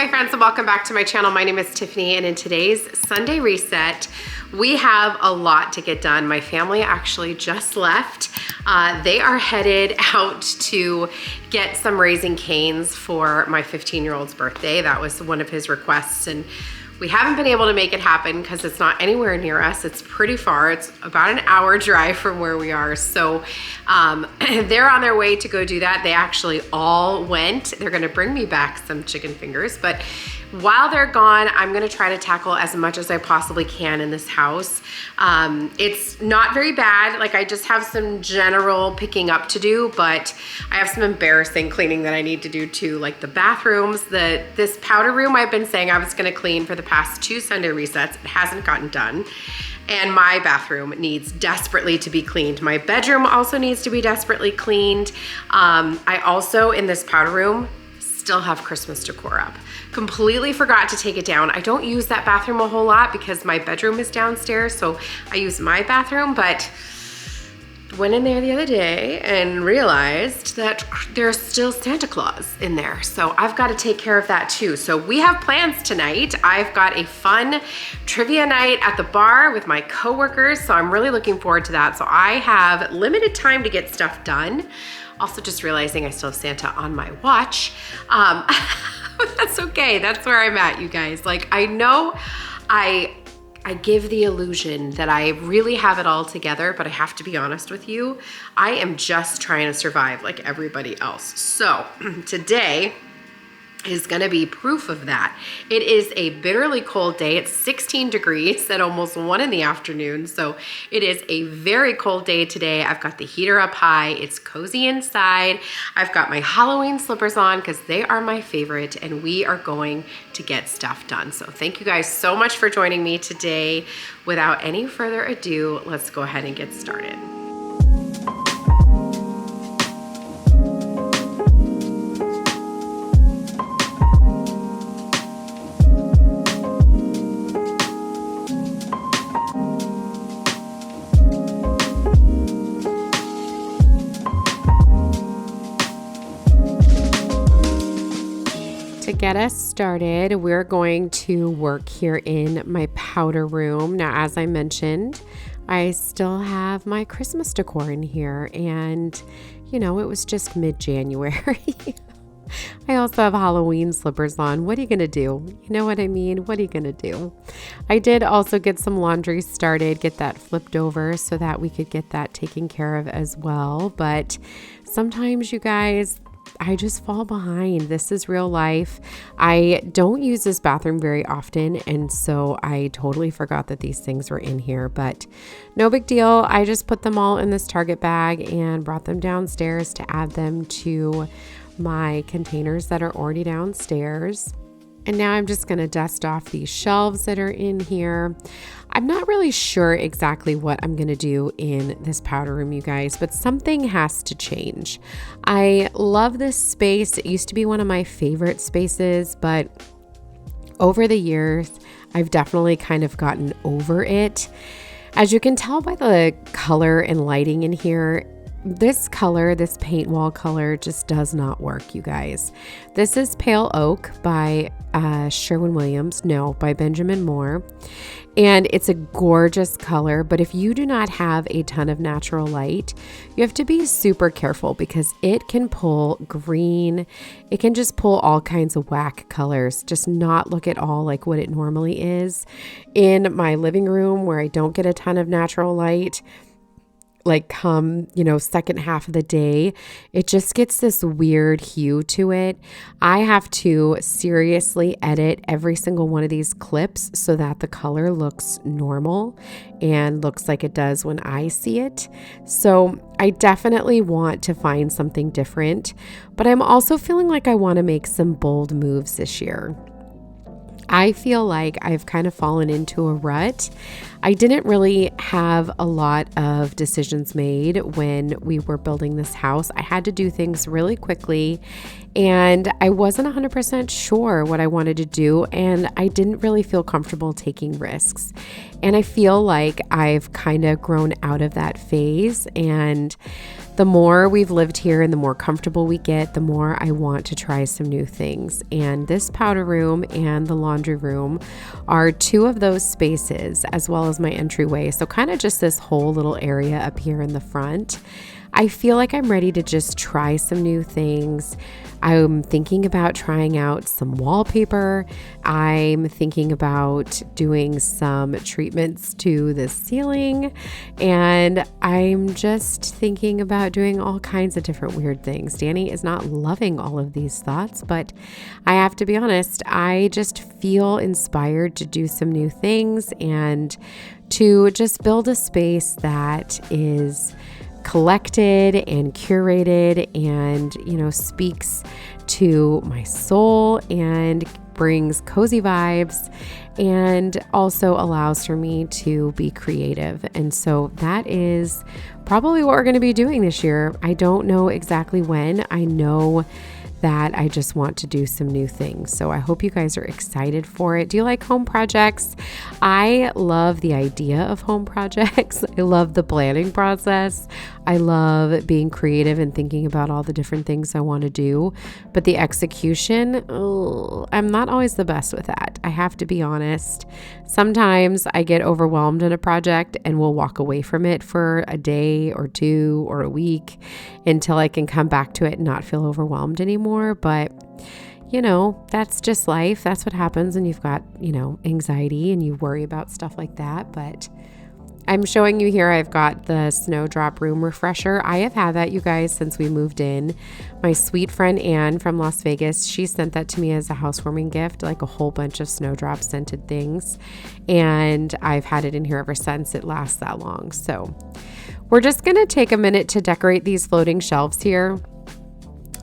Hi friends, and welcome back to my channel. My name is Tiffany, and in today's Sunday reset, we have a lot to get done. My family actually just left. They are headed out to get some Raising Cane's for my 15-year-old's birthday. That was one of his requests, and we haven't been able to make it happen because it's not anywhere near us. It's pretty far. It's about an hour drive from where we are. So they're on their way to go do that. They actually all went. They're gonna bring me back some chicken fingers, but while they're gone, I'm gonna try to tackle as much as I possibly can in this house. It's not very bad. Like, I just have some general picking up to do, but I have some embarrassing cleaning that I need to do too, like the bathrooms. This powder room I've been saying I was gonna clean for the past 2 Sunday resets. It hasn't gotten done. And my bathroom needs desperately to be cleaned. My bedroom also needs to be desperately cleaned. I also, in this powder room, still have Christmas decor up. Completely forgot to take it down. I don't use that bathroom a whole lot because my bedroom is downstairs, so I use my bathroom, but went in there the other day and realized that there's still Santa Claus in there. So I've got to take care of that too. So we have plans tonight. I've got a fun trivia night at the bar with my coworkers, so I'm really looking forward to that. So I have limited time to get stuff done. Also just realizing I still have Santa on my watch. That's okay, that's where I'm at, you guys. Like, I know I give the illusion that I really have it all together, but I have to be honest with you, I am just trying to survive like everybody else. So today is gonna be proof of that. It is a bitterly cold day. It's 16 degrees at almost 1 in the afternoon. So it is a very cold day today. I've got the heater up high. It's cozy inside. I've got my Halloween slippers on because they are my favorite, and we are going to get stuff done. So thank you guys so much for joining me today. Without any further ado, let's go ahead and get started. To get us started, we're going to work here in my powder room. Now, as I mentioned, I still have my Christmas decor in here, and you know, it was just mid-January. I also have Halloween slippers on. What are you gonna do? You know what I mean? What are you gonna do? I did also get some laundry started, get that flipped over so that we could get that taken care of as well. But sometimes, you guys, I just fall behind. This is real life. I don't use this bathroom very often, and so I totally forgot that these things were in here, but no big deal. I just put them all in this Target bag and brought them downstairs to add them to my containers that are already downstairs. And now I'm just going to dust off these shelves that are in here. I'm not really sure exactly what I'm going to do in this powder room, you guys, but something has to change. I love this space. It used to be one of my favorite spaces, but over the years, I've definitely kind of gotten over it. As you can tell by the color and lighting in here, this color, this paint wall color, just does not work, you guys. This is Pale Oak by Sherwin-Williams, by Benjamin Moore. And it's a gorgeous color, but if you do not have a ton of natural light, you have to be super careful because it can pull green. It can just pull all kinds of whack colors, just not look at all like what it normally is. In my living room where I don't get a ton of natural light, like come, second half of the day, it just gets this weird hue to it. I have to seriously edit every single one of these clips so that the color looks normal and looks like it does when I see it. So I definitely want to find something different, but I'm also feeling like I want to make some bold moves this year. I feel like I've kind of fallen into a rut. I didn't really have a lot of decisions made when we were building this house. I had to do things really quickly, and I wasn't 100% sure what I wanted to do, and I didn't really feel comfortable taking risks. And I feel like I've kind of grown out of that phase, and The more we've lived here and the more comfortable we get, the more I want to try some new things. And this powder room and the laundry room are two of those spaces, as well as my entryway. So kind of just this whole little area up here in the front. I feel like I'm ready to just try some new things. I'm thinking about trying out some wallpaper. I'm thinking about doing some treatments to the ceiling. And I'm just thinking about doing all kinds of different weird things. Danny is not loving all of these thoughts, but I have to be honest, I just feel inspired to do some new things and to just build a space that is collected and curated and, speaks to my soul and brings cozy vibes and also allows for me to be creative. And so that is probably what we're going to be doing this year. I don't know exactly when. I know that I just want to do some new things. So I hope you guys are excited for it. Do you like home projects? I love the idea of home projects. I love the planning process. I love being creative and thinking about all the different things I want to do. But the execution, I'm not always the best with that. I have to be honest. Sometimes I get overwhelmed in a project and will walk away from it for a day or two or a week until I can come back to it and not feel overwhelmed anymore. But that's just life. That's what happens when you've got, anxiety and you worry about stuff like that. But I'm showing you here, I've got the Snowdrop Room Refresher. I have had that, you guys, since we moved in. My sweet friend Anne from Las Vegas, she sent that to me as a housewarming gift, like a whole bunch of Snowdrop scented things. And I've had it in here ever since. It lasts that long. So we're just going to take a minute to decorate these floating shelves here.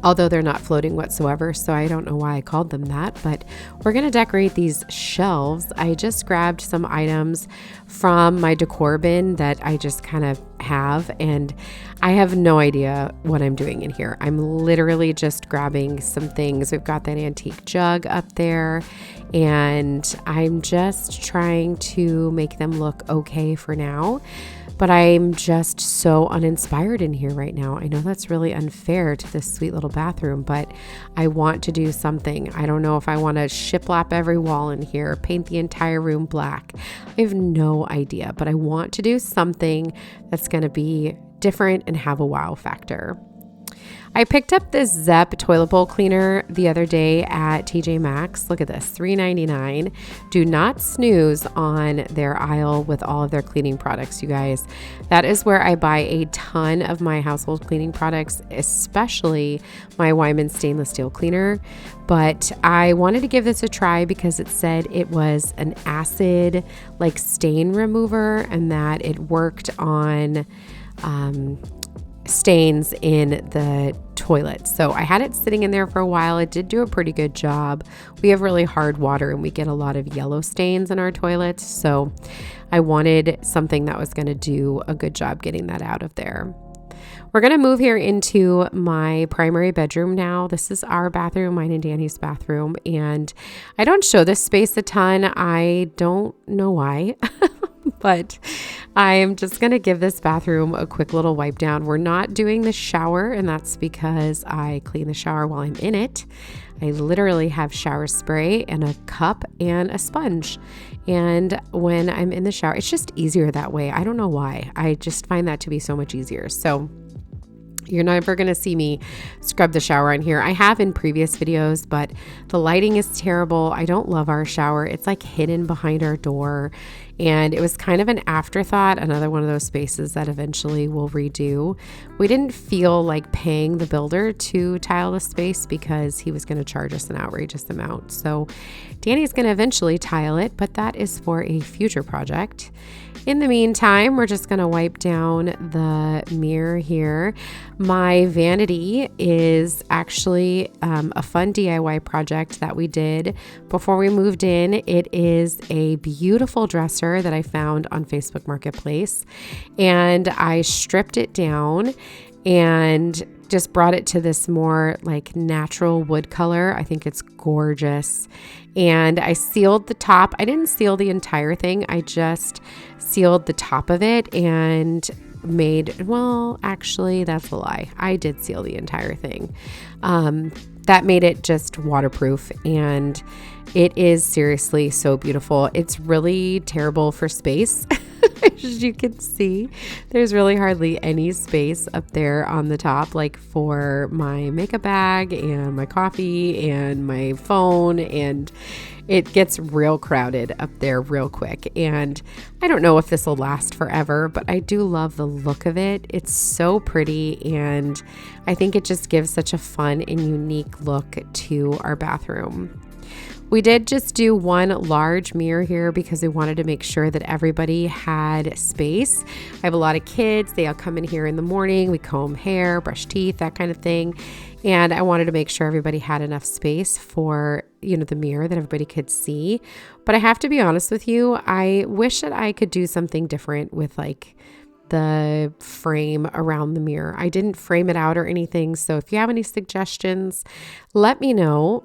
Although they're not floating whatsoever, so I don't know why I called them that, but we're going to decorate these shelves. I just grabbed some items from my decor bin that I just kind of have, and I have no idea what I'm doing in here. I'm literally just grabbing some things. We've got that antique jug up there, and I'm just trying to make them look okay for now. But I'm just so uninspired in here right now. I know that's really unfair to this sweet little bathroom, but I want to do something. I don't know if I want to shiplap every wall in here, paint the entire room black. I have no idea, but I want to do something that's going to be different and have a wow factor. I picked up this Zepp toilet bowl cleaner the other day at TJ Maxx. Look at this, $3.99. Do not snooze on their aisle with all of their cleaning products, you guys. That is where I buy a ton of my household cleaning products, especially my Wyman stainless steel cleaner. But I wanted to give this a try because it said it was an acid stain remover and that it worked on stains in the toilet. So I had it sitting in there for a while. It did do a pretty good job. We have really hard water and we get a lot of yellow stains in our toilets. So I wanted something that was going to do a good job getting that out of there. We're going to move here into my primary bedroom now. This is our bathroom, mine and Danny's bathroom. And I don't show this space a ton. I don't know why. But I'm just going to give this bathroom a quick little wipe down. We're not doing the shower, and that's because I clean the shower while I'm in it. I literally have shower spray and a cup and a sponge. And when I'm in the shower, it's just easier that way. I don't know why. I just find that to be so much easier. So you're never going to see me scrub the shower in here. I have in previous videos, but the lighting is terrible. I don't love our shower. It's hidden behind our door. And it was kind of an afterthought, another one of those spaces that eventually we'll redo. We didn't feel like paying the builder to tile the space because he was going to charge us an outrageous amount. So Danny's going to eventually tile it, but that is for a future project. In the meantime, we're just going to wipe down the mirror here. My vanity is actually a fun DIY project that we did before we moved in. It is a beautiful dresser that I found on Facebook Marketplace, and I stripped it down and just brought it to this more natural wood color. I think it's gorgeous. And I sealed the top. I didn't seal the entire thing. I just sealed the top of it and well, actually, that's a lie. I did seal the entire thing. That made it just waterproof, and it is seriously so beautiful. It's really terrible for space. As you can see, there's really hardly any space up there on the top, like for my makeup bag and my coffee and my phone, and it gets real crowded up there real quick. And I don't know if this will last forever, but I do love the look of it. It's so pretty, and I think it just gives such a fun and unique look to our bathroom. We did just do one large mirror here because we wanted to make sure that everybody had space. I have a lot of kids. They all come in here in the morning. We comb hair, brush teeth, that kind of thing. And I wanted to make sure everybody had enough space for, the mirror that everybody could see. But I have to be honest with you, I wish that I could do something different with like the frame around the mirror. I didn't frame it out or anything. So if you have any suggestions, let me know.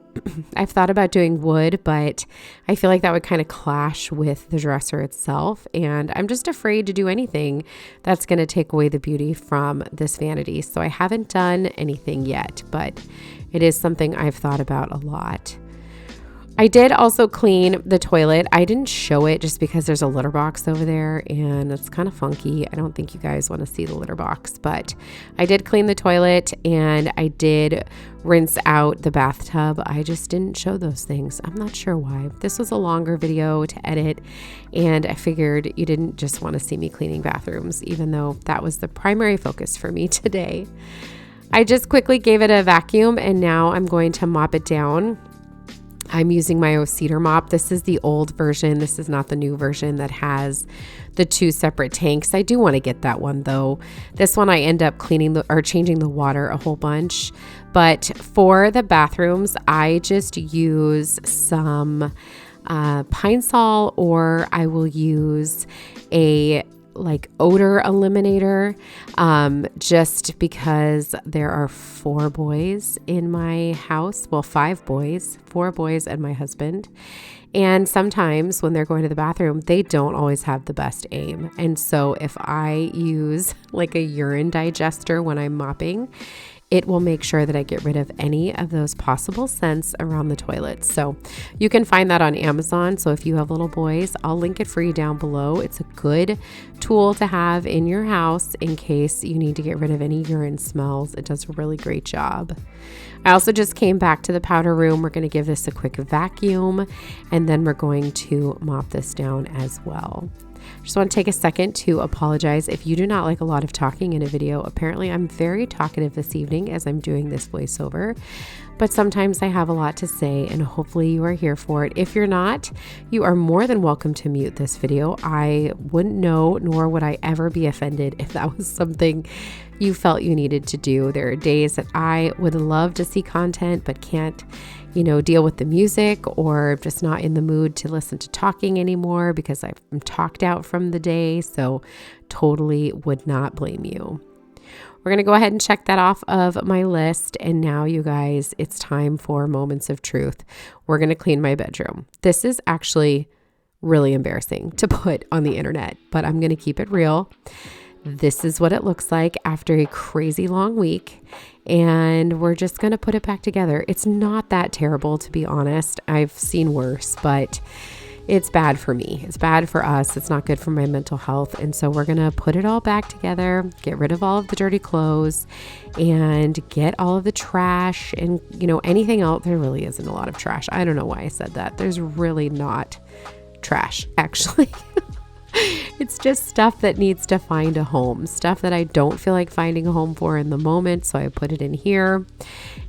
I've thought about doing wood, but I feel like that would kind of clash with the dresser itself. And I'm just afraid to do anything that's going to take away the beauty from this vanity. So I haven't done anything yet, but it is something I've thought about a lot. I did also clean the toilet. I didn't show it just because there's a litter box over there and it's kind of funky. I don't think you guys want to see the litter box, but I did clean the toilet and I did rinse out the bathtub. I just didn't show those things. I'm not sure why. This was a longer video to edit, and I figured you didn't just want to see me cleaning bathrooms, even though that was the primary focus for me today. I just quickly gave it a vacuum and now I'm going to mop it down. I'm using my cedar mop. This is the old version. This is not the new version that has the two separate tanks. I do want to get that one though. This one I end up changing the water a whole bunch. But for the bathrooms, I just use some Pine Sol, or I will use a odor eliminator, just because there are 4 boys in my house. Well, 5 boys, 4 boys and my husband. And sometimes when they're going to the bathroom, they don't always have the best aim. And so if I use like a urine digester when I'm mopping, it will make sure that I get rid of any of those possible scents around the toilet. So you can find that on Amazon. So if you have little boys, I'll link it for you down below. It's a good tool to have in your house in case you need to get rid of any urine smells. It does a really great job. I also just came back to the powder room. We're going to give this a quick vacuum, and then we're going to mop this down as well. Just want to take a second to apologize if you do not like a lot of talking in a video. Apparently, I'm very talkative this evening as I'm doing this voiceover, but sometimes I have a lot to say, and hopefully you are here for it. If you're not, you are more than welcome to mute this video. I wouldn't know, nor would I ever be offended if that was something you felt you needed to do. There are days that I would love to see content, but can't deal with the music, or just not in the mood to listen to talking anymore because I'm talked out from the day. So totally would not blame you. We're going to go ahead and check that off of my list. And now, you guys, it's time for moments of truth. We're going to clean my bedroom. This is actually really embarrassing to put on the internet, but I'm going to keep it real. This is what it looks like after a crazy long week, and we're just going to put it back together. It's not that terrible, to be honest. I've seen worse, but it's bad for me. It's bad for us. It's not good for my mental health. And so we're going to put it all back together, get rid of all of the dirty clothes, and get all of the trash and, anything else. There really isn't a lot of trash. I don't know why I said that. There's really not trash, actually. It's just stuff that needs to find a home, stuff that I don't feel like finding a home for in the moment. So I put it in here,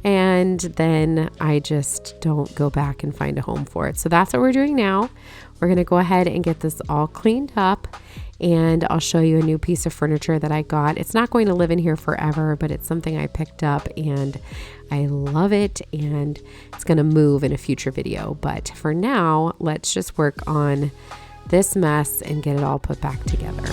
and then I just don't go back and find a home for it. So that's what we're doing now. We're going to go ahead and get this all cleaned up, and I'll show you a new piece of furniture that I got. It's not going to live in here forever, but it's something I picked up and I love it, and it's going to move in a future video. But for now, let's just work on this mess and get it all put back together.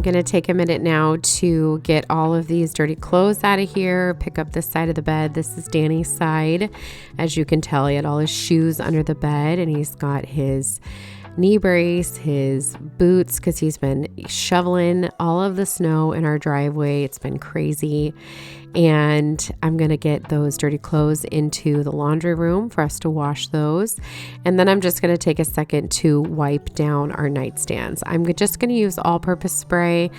going to take a minute now to get all of these dirty clothes out of here, pick up this side of the bed. This is Danny's side. As you can tell, he had all his shoes under the bed, and he's got his knee brace, his boots, because he's been shoveling all of the snow in our driveway. It's been crazy. And I'm going to get those dirty clothes into the laundry room for us to wash those. And then I'm just going to take a second to wipe down our nightstands. I'm just going to use all-purpose spray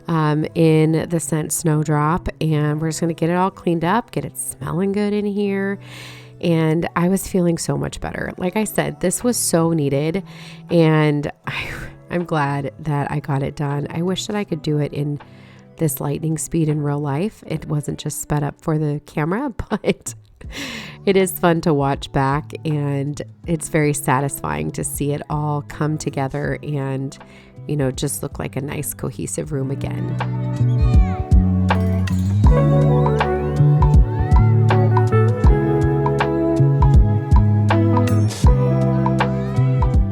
in the scent Snowdrop, and we're just going to get it all cleaned up, get it smelling good in here. And I was feeling so much better. Like I said, this was so needed, and I'm glad that I got it done. I wish that I could do it in this lightning speed in real life. It wasn't just sped up for the camera, but it is fun to watch back, and it's very satisfying to see it all come together and, you know, just look like a nice cohesive room again.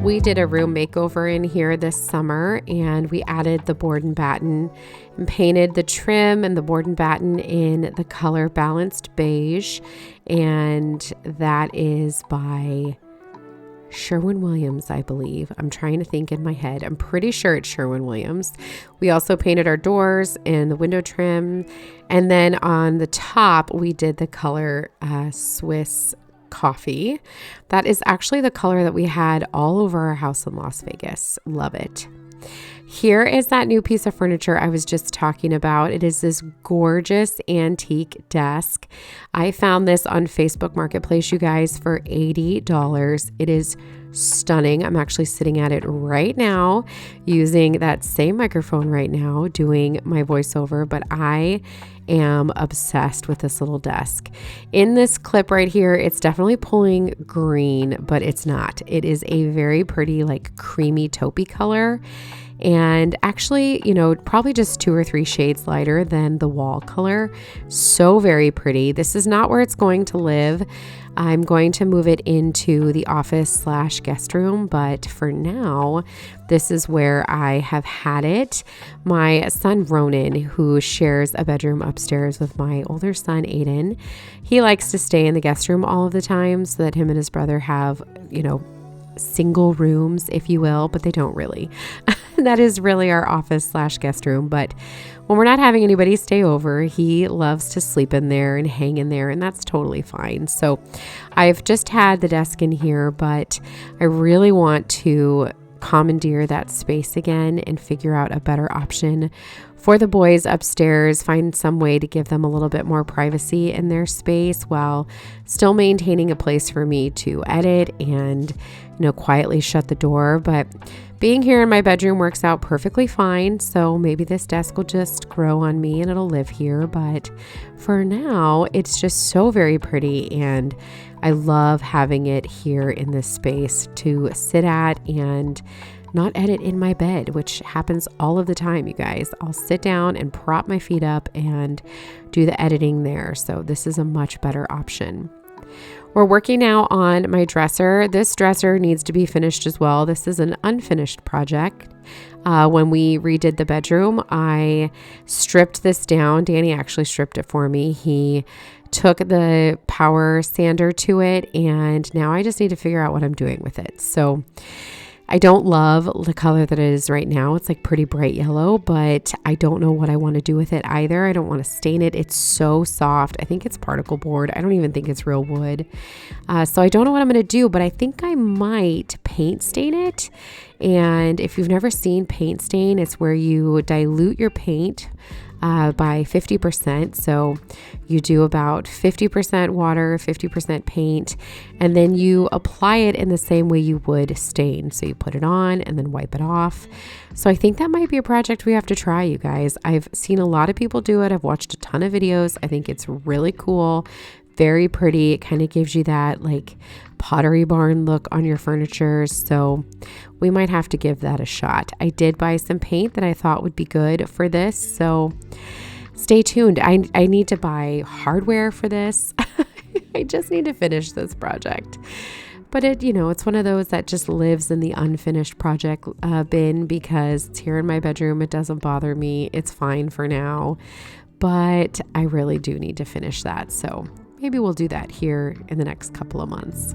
We did a room makeover in here this summer, and we added the board and batten and painted the trim and the board and batten in the color Balanced Beige, and that is by Sherwin-Williams, I believe. I'm trying to think in my head. I'm pretty sure it's Sherwin-Williams. We also painted our doors and the window trim, and then on the top we did the color Swiss Coffee. That is actually the color that we had all over our house in Las Vegas. Love it. Here is that new piece of furniture I was just talking about. It is this gorgeous antique desk. I found this on Facebook Marketplace, you guys, for $80. It is stunning. I'm actually sitting at it right now using that same microphone right now doing my voiceover, but I am obsessed with this little desk. In this clip right here, it's definitely pulling green, but it's not. It is a very pretty, like creamy taupey color. And actually, you know, probably just 2 or 3 shades lighter than the wall color. So very pretty. This is not where it's going to live. I'm going to move it into the office/guest room, but for now, this is where I have had it. My son Ronan, who shares a bedroom upstairs with my older son Aiden, he likes to stay in the guest room all of the time so that him and his brother have, you know, single rooms, if you will, but they don't really. That is really our office/guest room. But when we're not having anybody stay over, he loves to sleep in there and hang in there, and that's totally fine. So I've just had the desk in here, but I really want to commandeer that space again and figure out a better option for the boys upstairs, find some way to give them a little bit more privacy in their space while still maintaining a place for me to edit and, you know, quietly shut the door. But being here in my bedroom works out perfectly fine, so maybe this desk will just grow on me and it'll live here. But for now, it's just so very pretty, and I love having it here in this space to sit at and not edit in my bed, which happens all of the time, you guys. I'll sit down and prop my feet up and do the editing there. So this is a much better option. We're working now on my dresser. This dresser needs to be finished as well. This is an unfinished project. When we redid the bedroom, I stripped this down. Danny actually stripped it for me. He took the power sander to it, and now I just need to figure out what I'm doing with it. So I don't love the color that it is right now. It's like pretty bright yellow, but I don't know what I want to do with it either. I don't want to stain it. It's so soft. I think it's particle board. I don't even think it's real wood. So I don't know what I'm going to do, but I think I might paint stain it. And if you've never seen paint stain, it's where you dilute your paint by 50%. So you do about 50% water, 50% paint, and then you apply it in the same way you would stain. So you put it on and then wipe it off. So I think that might be a project we have to try, you guys. I've seen a lot of people do it. I've watched a ton of videos. I think it's really cool. Very pretty. It kind of gives you that like Pottery Barn look on your furniture. So we might have to give that a shot. I did buy some paint that I thought would be good for this. So stay tuned. I need to buy hardware for this. I just need to finish this project. But it's one of those that just lives in the unfinished project bin because it's here in my bedroom. It doesn't bother me. It's fine for now. But I really do need to finish that. So maybe we'll do that here in the next couple of months.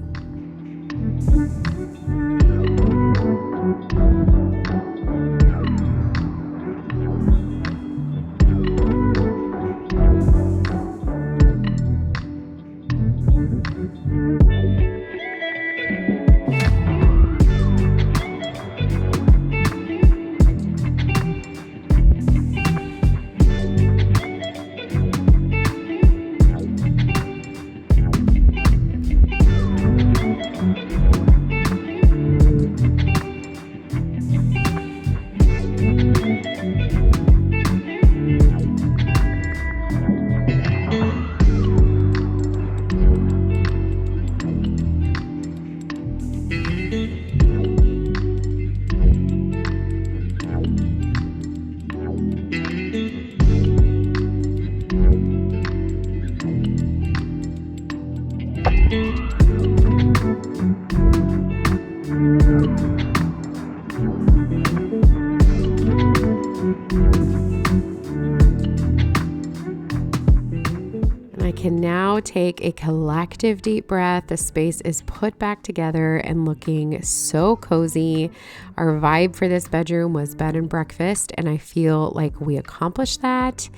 Can now take a collective deep breath. The space is put back together and looking so cozy. Our vibe for this bedroom was bed and breakfast, and I feel like we accomplished that,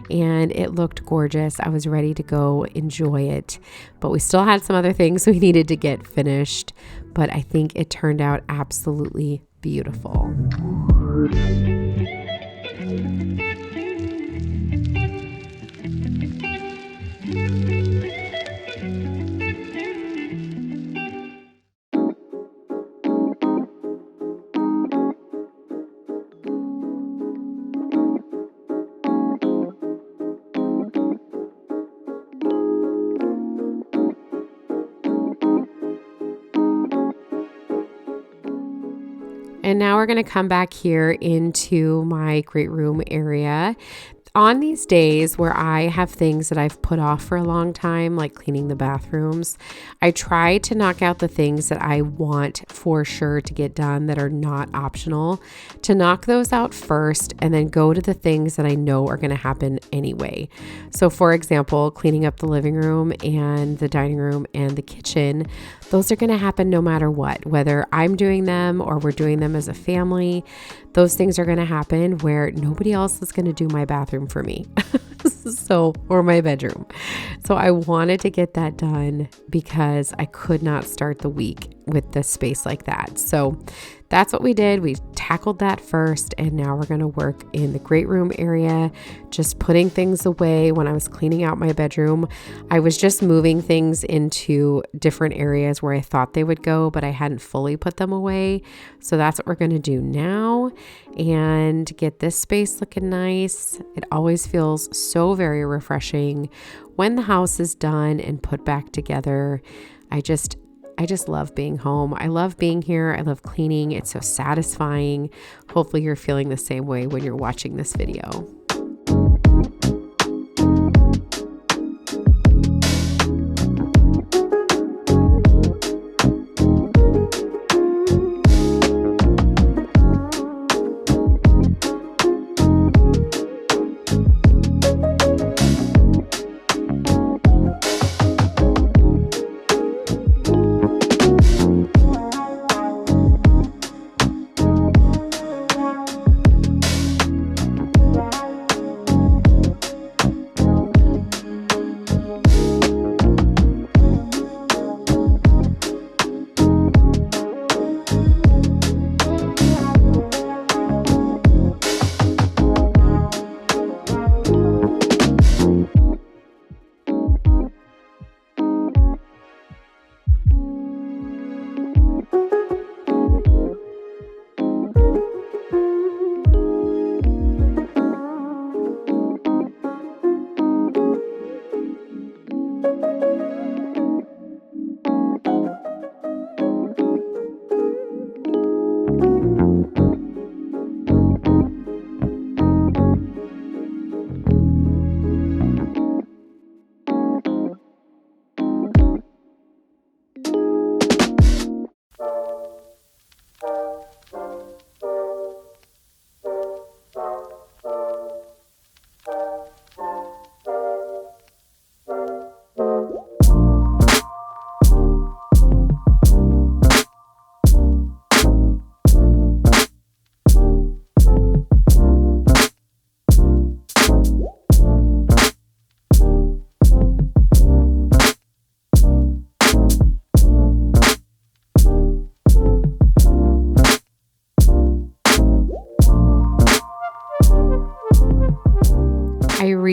and it looked gorgeous. I was ready to go enjoy it, but we still had some other things we needed to get finished, but I think it turned out absolutely beautiful. And now we're going to come back here into my great room area. On these days where I have things that I've put off for a long time, like cleaning the bathrooms, I try to knock out the things that I want for sure to get done that are not optional, to knock those out first and then go to the things that I know are going to happen anyway. So for example, cleaning up the living room and the dining room and the kitchen, those are going to happen no matter what, whether I'm doing them or we're doing them as a family. Those things are going to happen where nobody else is going to do my bathroom for me. Or my bedroom. So I wanted to get that done because I could not start the week with the space like that. So that's what we did. We tackled that first, and now we're going to work in the great room area, just putting things away. When I was cleaning out my bedroom, I was just moving things into different areas where I thought they would go, but I hadn't fully put them away. So that's what we're going to do now and get this space looking nice. It always feels so very refreshing when the house is done and put back together. I just love being home. I love being here. I love cleaning. It's so satisfying. Hopefully you're feeling the same way when you're watching this video.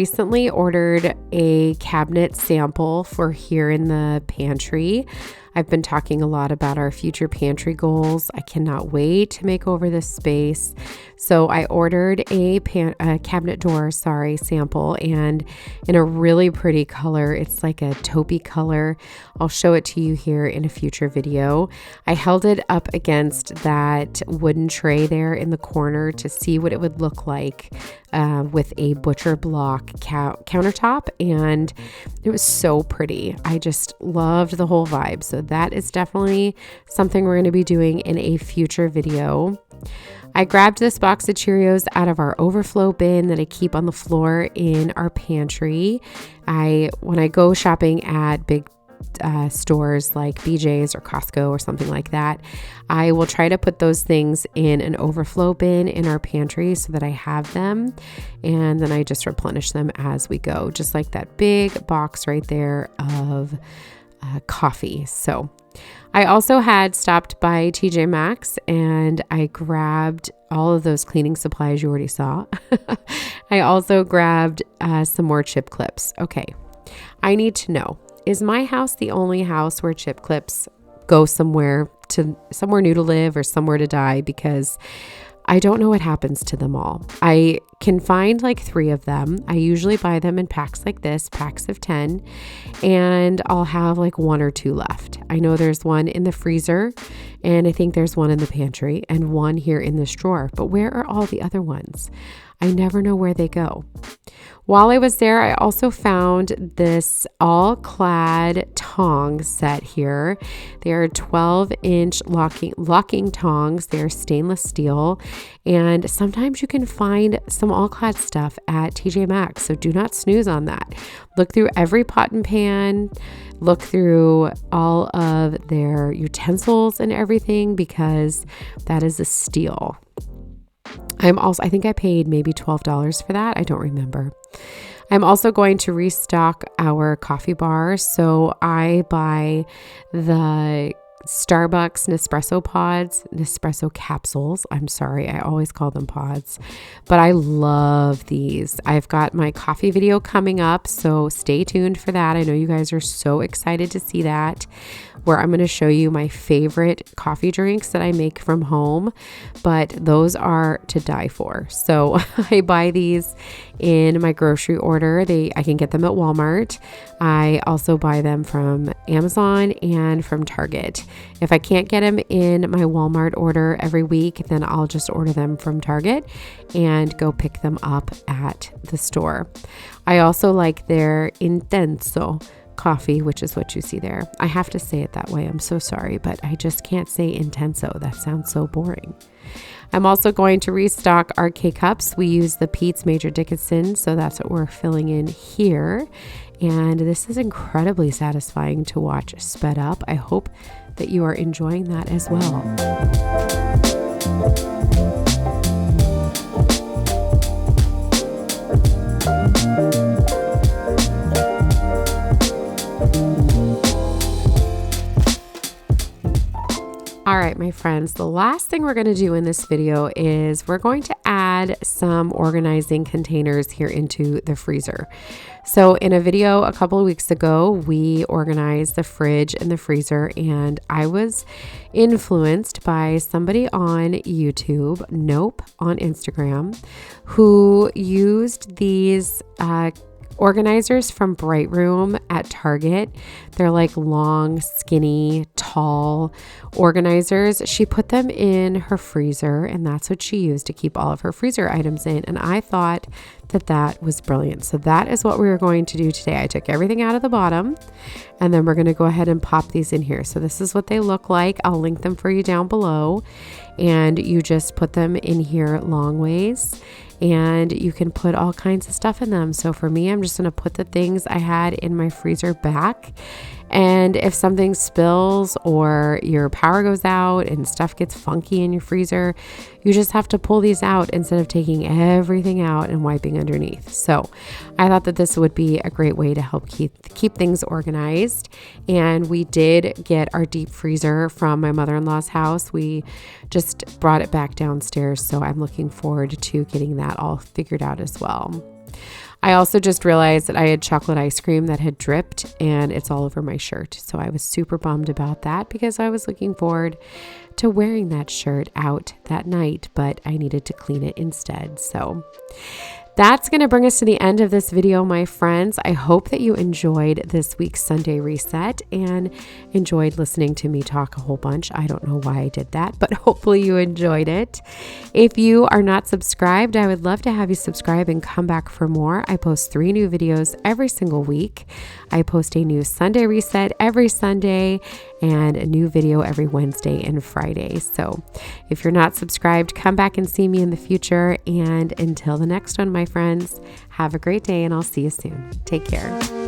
recently ordered a cabinet sample for here in the pantry. I've been talking a lot about our future pantry goals. I cannot wait to make over this space. So I ordered a cabinet door, sample, and in a really pretty color. It's like a taupey color. I'll show it to you here in a future video. I held it up against that wooden tray there in the corner to see what it would look like with a butcher block countertop, and it was so pretty. I just loved the whole vibe. So that is definitely something we're going to be doing in a future video. I grabbed this box of Cheerios out of our overflow bin that I keep on the floor in our pantry. When I go shopping at big stores like BJ's or Costco or something like that, I will try to put those things in an overflow bin in our pantry so that I have them, and then I just replenish them as we go, just like that big box right there of coffee. So I also had stopped by TJ Maxx and I grabbed all of those cleaning supplies you already saw. I also grabbed some more chip clips. Okay, I need to know, is my house the only house where chip clips go somewhere new to live or somewhere to die? Because I don't know what happens to them all. I can find like 3 of them. I usually buy them in packs like this, packs of 10, and I'll have like 1 or 2 left. I know there's one in the freezer, and I think there's one in the pantry, and one here in this drawer. But where are all the other ones? I never know where they go. While I was there, I also found this all-clad tong set here. They are 12-inch locking tongs. They're stainless steel, and sometimes you can find some all-clad stuff at TJ Maxx, so do not snooze on that. Look through every pot and pan, look through all of their utensils and everything, because that is a steal. I think I paid maybe $12 for that. I don't remember. I'm also going to restock our coffee bar. So I buy the Starbucks Nespresso capsules. I'm sorry, I always call them pods, but I love these. I've got my coffee video coming up, so stay tuned for that. I know you guys are so excited to see that, where I'm going to show you my favorite coffee drinks that I make from home, but those are to die for. So I buy these in my grocery order. I can get them at Walmart. I also buy them from Amazon and from Target. If I can't get them in my Walmart order every week, then I'll just order them from Target and go pick them up at the store. I also like their Intenso coffee, which is what you see there. I have to say it that way. I'm so sorry, but I just can't say Intenso. That sounds so boring. I'm also going to restock our K-Cups. We use the Pete's Major Dickinson, so that's what we're filling in here. And this is incredibly satisfying to watch sped up. I hope that you are enjoying that as well. All right, my friends, the last thing we're going to do in this video is we're going to add some organizing containers here into the freezer. So in a video a couple of weeks ago, we organized the fridge and the freezer, and I was influenced by somebody on YouTube, Nope, on Instagram, who used these organizers from Bright Room at Target. They're like long, skinny, tall organizers. She put them in her freezer, and that's what she used to keep all of her freezer items in. And I thought that was brilliant. So that is what we are going to do today. I took everything out of the bottom, and then we're going to go ahead and pop these in here. So this is what they look like. I'll link them for you down below, and you just put them in here long ways, and you can put all kinds of stuff in them. So for me, I'm just going to put the things I had in my freezer back. And if something spills or your power goes out and stuff gets funky in your freezer, you just have to pull these out instead of taking everything out and wiping underneath. So I thought that this would be a great way to help keep things organized. And we did get our deep freezer from my mother-in-law's house. We just brought it back downstairs. So I'm looking forward to getting that all figured out as well. I also just realized that I had chocolate ice cream that had dripped and it's all over my shirt. So I was super bummed about that because I was looking forward to wearing that shirt out that night, but I needed to clean it instead. So that's going to bring us to the end of this video, my friends. I hope that you enjoyed this week's Sunday reset and enjoyed listening to me talk a whole bunch. I don't know why I did that, but hopefully you enjoyed it. If you are not subscribed, I would love to have you subscribe and come back for more. I post 3 new videos every single week. I post a new Sunday reset every Sunday and a new video every Wednesday and Friday. So if you're not subscribed, come back and see me in the future. And until the next one, my friends, have a great day and I'll see you soon. Take care.